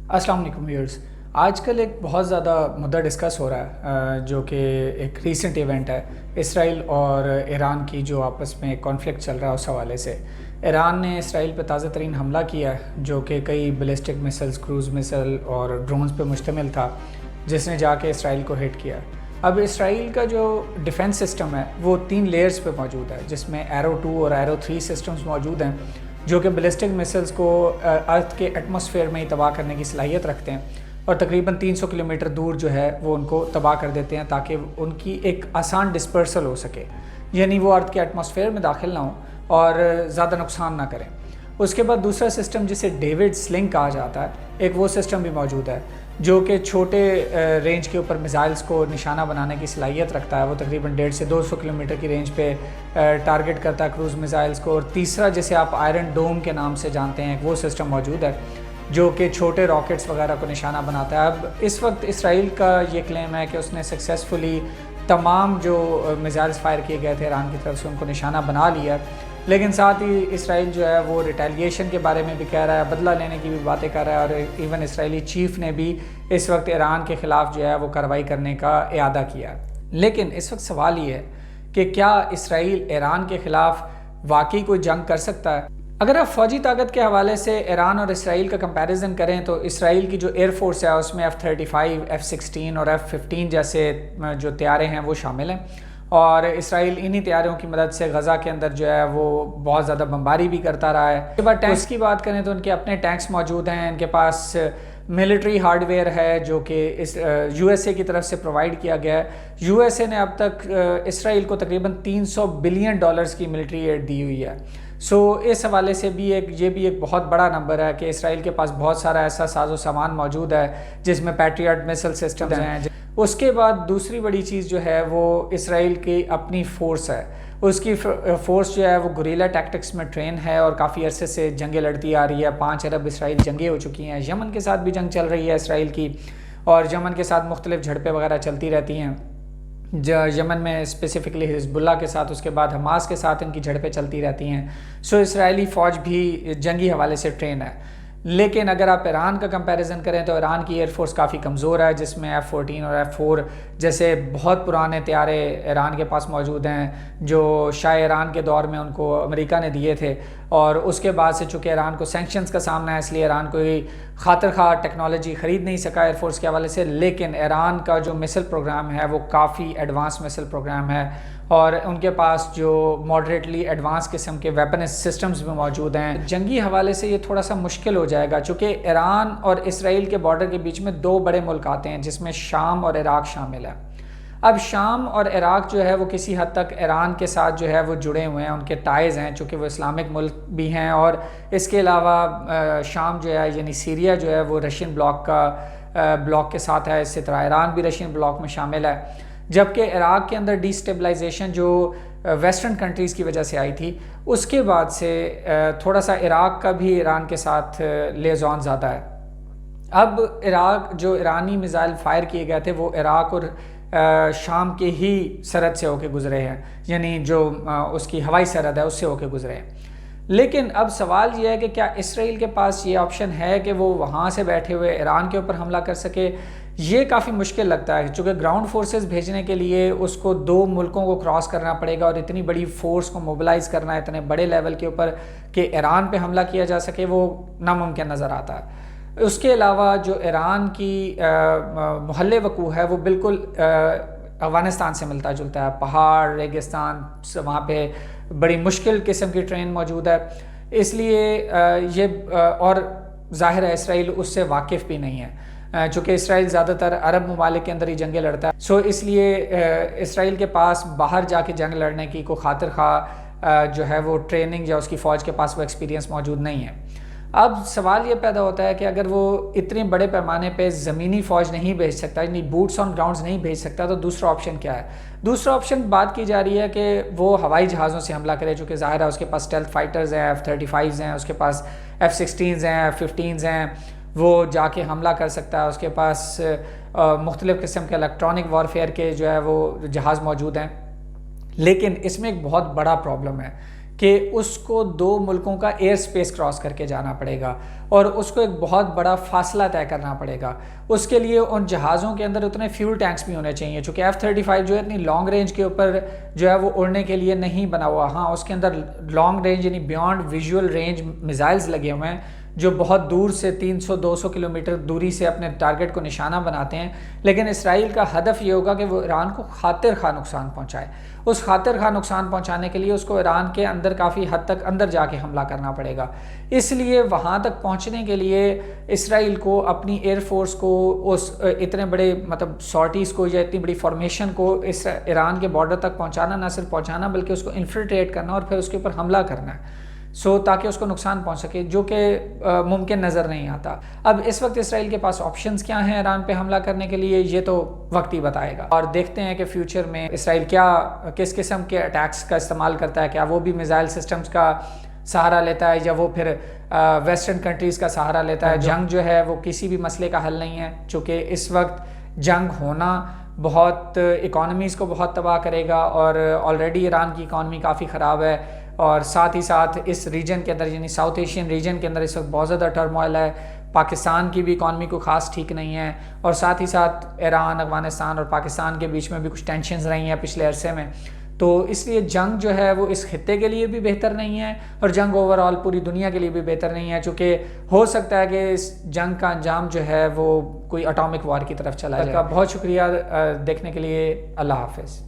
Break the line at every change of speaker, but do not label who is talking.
السلام علیکم ویورز. آج کل ایک بہت زیادہ مدعا ڈسکس ہو رہا ہے جو کہ ایک ریسنٹ ایونٹ ہے اسرائیل اور ایران کی جو آپس میں کانفلکٹ چل رہا ہے. اس حوالے سے ایران نے اسرائیل پہ تازہ ترین حملہ کیا ہے جو کہ کئی بیلسٹک مسلز، کروز مسل اور ڈرونز پہ مشتمل تھا، جس نے جا کے اسرائیل کو ہٹ کیا. اب اسرائیل کا جو ڈیفنس سسٹم ہے وہ 3 لیئرز پہ موجود ہے، جس میں ایرو 2 اور ایرو 3 سسٹمز موجود ہیں جو کہ بیلسٹک مسلز کو ارتھ کے ایٹماسفیئر میں ہی تباہ کرنے کی صلاحیت رکھتے ہیں اور تقریباً 300 کلومیٹر دور جو ہے وہ ان کو تباہ کر دیتے ہیں تاکہ ان کی ایک آسان ڈسپرسل ہو سکے، یعنی وہ ارتھ کے ایٹماسفیئر میں داخل نہ ہوں اور زیادہ نقصان نہ کریں. اس کے بعد دوسرا سسٹم جسے ڈیوڈ سلنگ کہا جاتا ہے، ایک وہ سسٹم بھی موجود ہے جو کہ چھوٹے رینج کے اوپر میزائلز کو نشانہ بنانے کی صلاحیت رکھتا ہے. وہ تقریباً 150 سے 200 کلومیٹر کی رینج پہ ٹارگٹ کرتا ہے کروز میزائلز کو. اور تیسرا جسے آپ آئرن ڈوم کے نام سے جانتے ہیں، وہ سسٹم موجود ہے جو کہ چھوٹے راکٹس وغیرہ کو نشانہ بناتا ہے. اب اس وقت اسرائیل کا یہ کلیم ہے کہ اس نے سکسیزفلی تمام جو میزائلز فائر کیے گئے تھے ایران کی طرف سے ان کو نشانہ بنا لیا ہے، لیکن ساتھ ہی اسرائیل جو ہے وہ ریٹیلیشن کے بارے میں بھی کہہ رہا ہے، بدلہ لینے کی بھی باتیں کر رہا ہے، اور ایون اسرائیلی چیف نے بھی اس وقت ایران کے خلاف جو ہے وہ کارروائی کرنے کا اعادہ کیا. لیکن اس وقت سوال یہ ہے کہ کیا اسرائیل ایران کے خلاف واقعی کوئی جنگ کر سکتا ہے؟ اگر آپ فوجی طاقت کے حوالے سے ایران اور اسرائیل کا کمپیریزن کریں تو اسرائیل کی جو ایئر فورس ہے اس میں F-35، F-16 اور F-15 جیسے جو طیارے ہیں وہ شامل ہیں، اور اسرائیل انہی طیاروں کی مدد سے غزہ کے اندر جو ہے وہ بہت زیادہ بمباری بھی کرتا رہا ہے. اس کے بعد ٹینکس کی بات کریں تو ان کے اپنے ٹینکس موجود ہیں، ان کے پاس ملٹری ہارڈ ویئر ہے جو کہ USA کی طرف سے پرووائڈ کیا گیا ہے. USA نے اب تک اسرائیل کو تقریباً $300 بلین کی ملٹری ایڈ دی ہوئی ہے. اس حوالے سے بھی یہ بھی ایک بہت بڑا نمبر ہے کہ اسرائیل کے پاس بہت سارا ایسا ساز و سامان موجود ہے جس میں پیٹریاٹ میسل سسٹم ہیں. اس کے بعد دوسری بڑی چیز جو ہے وہ اسرائیل کی اپنی فورس ہے. اس کی فورس جو ہے وہ گوریلا ٹیکٹکس میں ٹرین ہے اور کافی عرصے سے جنگیں لڑتی آ رہی ہے. 5 ارب اسرائیل جنگیں ہو چکی ہیں. یمن کے ساتھ بھی جنگ چل رہی ہے اسرائیل کی، اور یمن کے ساتھ مختلف جھڑپیں وغیرہ چلتی رہتی ہیں. یمن میں اسپیسیفکلی حزب اللہ کے ساتھ، اس کے بعد حماس کے ساتھ ان کی جھڑپیں چلتی رہتی ہیں. اسرائیلی فوج بھی جنگی حوالے سے ٹرین ہے. لیکن اگر آپ ایران کا کمپیریزن کریں تو ایران کی ایئر فورس کافی کمزور ہے، جس میں F-14 اور F-4 جیسے بہت پرانے طیارے ایران کے پاس موجود ہیں جو شاہ ایران کے دور میں ان کو امریکہ نے دیے تھے، اور اس کے بعد سے چونکہ ایران کو سینکشنز کا سامنا ہے اس لیے ایران کوئی خاطر خواہ ٹیکنالوجی خرید نہیں سکا ایئر فورس کے حوالے سے. لیکن ایران کا جو مسل پروگرام ہے وہ کافی ایڈوانس مسل پروگرام ہے، اور ان کے پاس جو ماڈریٹلی ایڈوانس قسم کے ویپن سسٹمز بھی موجود ہیں. جنگی حوالے سے یہ تھوڑا سا مشکل ہو جائے گا چونکہ ایران اور اسرائیل کے بارڈر کے بیچ میں 2 بڑے ملک آتے ہیں جس میں شام اور عراق شامل ہے. اب شام اور عراق جو ہے وہ کسی حد تک ایران کے ساتھ جو ہے وہ جڑے ہوئے ہیں، ان کے ٹائز ہیں چونکہ وہ اسلامک ملک بھی ہیں، اور اس کے علاوہ شام جو ہے یعنی سیریا جو ہے وہ رشین بلاک کے ساتھ ہے. اسی طرح ایران بھی رشین بلاک میں شامل ہے، جبکہ عراق کے اندر ڈی اسٹیبلائزیشن جو ویسٹرن کنٹریز کی وجہ سے آئی تھی اس کے بعد سے تھوڑا سا عراق کا بھی ایران کے ساتھ لیزون زیادہ ہے. اب عراق جو ایرانی میزائل فائر کیے گئے تھے وہ عراق اور شام کے ہی سرحد سے ہو کے گزرے ہیں، یعنی جو اس کی ہوائی سرحد ہے اس سے ہو کے گزرے ہیں. لیکن اب سوال یہ ہے کہ کیا اسرائیل کے پاس یہ آپشن ہے کہ وہ وہاں سے بیٹھے ہوئے ایران کے اوپر حملہ کر سکے؟ یہ کافی مشکل لگتا ہے چونکہ گراؤنڈ فورسز بھیجنے کے لیے اس کو 2 ملکوں کو کراس کرنا پڑے گا، اور اتنی بڑی فورس کو موبلائز کرنا اتنے بڑے لیول کے اوپر کہ ایران پہ حملہ کیا جا سکے وہ ناممکن نظر آتا ہے. اس کے علاوہ جو ایران کی محل وقوع ہے وہ بالکل افغانستان سے ملتا جلتا ہے، پہاڑ، ریگستان، وہاں پہ بڑی مشکل قسم کی ٹرین موجود ہے. اس لیے یہ اور ظاہر ہے اسرائیل اس سے واقف بھی نہیں ہے چونکہ اسرائیل زیادہ تر عرب ممالک کے اندر ہی جنگیں لڑتا ہے. اس لیے اسرائیل کے پاس باہر جا کے جنگ لڑنے کی کوئی خاطر خواہ جو ہے وہ ٹریننگ یا اس کی فوج کے پاس وہ ایکسپیرینس موجود نہیں ہے. اب سوال یہ پیدا ہوتا ہے کہ اگر وہ اتنے بڑے پیمانے پہ زمینی فوج نہیں بھیج سکتا، یعنی بوٹس آن گراؤنڈز نہیں بھیج سکتا، تو دوسرا آپشن کیا ہے؟ دوسرا آپشن بات کی جا رہی ہے کہ وہ ہوائی جہازوں سے حملہ کرے، چونکہ ظاہر ہے اس کے پاس اسٹیلتھ فائٹرز ہیں، F-35 ہیں، اس کے پاس F-16 ہیں، F-15 ہیں، وہ جا کے حملہ کر سکتا ہے. اس کے پاس مختلف قسم کے الیکٹرانک وارفیئر کے جو ہے وہ جہاز موجود ہیں. لیکن اس میں ایک بہت بڑا پرابلم ہے کہ اس کو 2 ملکوں کا ایئر سپیس کراس کر کے جانا پڑے گا اور اس کو ایک بہت بڑا فاصلہ طے کرنا پڑے گا. اس کے لیے ان جہازوں کے اندر اتنے فیول ٹینکس بھی ہونے چاہیے، چونکہ F-35 جو ہے اتنی لانگ رینج کے اوپر جو ہے وہ اڑنے کے لیے نہیں بنا ہوا. ہاں اس کے اندر لانگ رینج یعنی بیانڈ ویژول رینج میزائلز لگے ہوئے ہیں جو بہت دور سے 300-200 کلومیٹر دوری سے اپنے ٹارگٹ کو نشانہ بناتے ہیں، لیکن اسرائیل کا ہدف یہ ہوگا کہ وہ ایران کو خاطر خواہ نقصان پہنچائے. اس خاطر خواہ نقصان پہنچانے کے لیے اس کو ایران کے اندر کافی حد تک اندر جا کے حملہ کرنا پڑے گا. اس لیے وہاں تک پہنچنے کے لیے اسرائیل کو اپنی ایئر فورس کو اس اتنے بڑے مطلب سارٹیز کو یا اتنی بڑی فارمیشن کو اس ایران کے بارڈر تک پہنچانا، نہ صرف پہنچانا بلکہ اس کو انفلٹریٹ کرنا اور پھر اس کے اوپر حملہ کرنا ہے تاکہ اس کو نقصان پہنچ سکے، جو کہ ممکن نظر نہیں آتا. اب اس وقت اسرائیل کے پاس آپشنز کیا ہیں ایران پہ حملہ کرنے کے لیے، یہ تو وقت ہی بتائے گا. اور دیکھتے ہیں کہ فیوچر میں اسرائیل کس قسم کے اٹیکس کا استعمال کرتا ہے. کیا وہ بھی میزائل سسٹمز کا سہارا لیتا ہے یا وہ پھر ویسٹرن کنٹریز کا سہارا لیتا ہے. جنگ جو ہے وہ کسی بھی مسئلے کا حل نہیں ہے، چونکہ اس وقت جنگ ہونا بہت اکانومیز کو بہت تباہ کرے گا اور آلریڈی ایران کی اکانومی کافی خراب ہے، اور ساتھ ہی ساتھ اس ریجن کے اندر یعنی ساؤتھ ایشین ریجن کے اندر اس وقت بہت زیادہ ٹرموائل ہے. پاکستان کی بھی اکانومی کو خاص ٹھیک نہیں ہے، اور ساتھ ہی ساتھ ایران، افغانستان اور پاکستان کے بیچ میں بھی کچھ ٹینشنز رہی ہیں پچھلے عرصے میں. تو اس لیے جنگ جو ہے وہ اس خطے کے لیے بھی بہتر نہیں ہے اور جنگ اوورآل پوری دنیا کے لیے بھی بہتر نہیں ہے، چونکہ ہو سکتا ہے کہ اس جنگ کا انجام جو ہے وہ کوئی اٹامک وار کی طرف چلا جائے. بہت شکریہ دیکھنے کے لیے. اللہ حافظ.